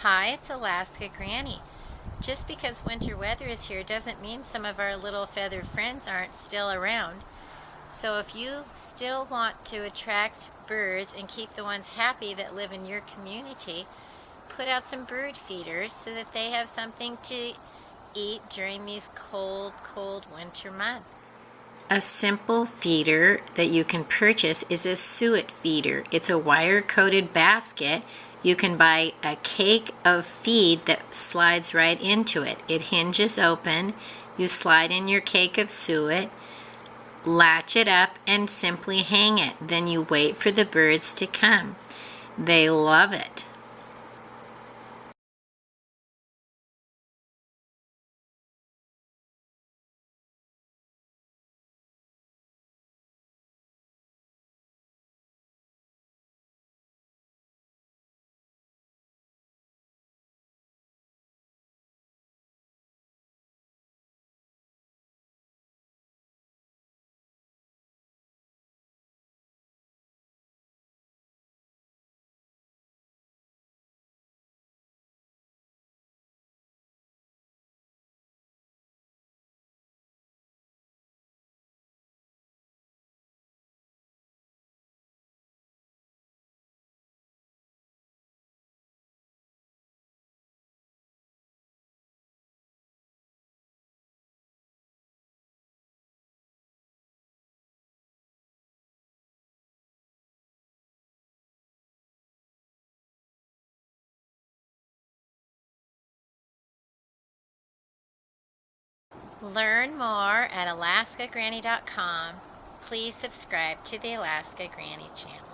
Hi, it's Alaska Granny. Just because winter weather is here doesn't mean some of our little feathered friends aren't still around. So if you still want to attract birds and keep the ones happy that live in your community, put out some bird feeders so that they have something to eat during these cold winter months. A simple feeder that you can purchase is a suet feeder. It's a wire-coated basket. You can buy a cake of feed that slides right into it. It hinges open. You slide in your cake of suet, latch it up, and simply hang it. Then you wait for the birds to come. They love it. Learn more at alaskagranny.com. Please subscribe to the Alaska Granny channel.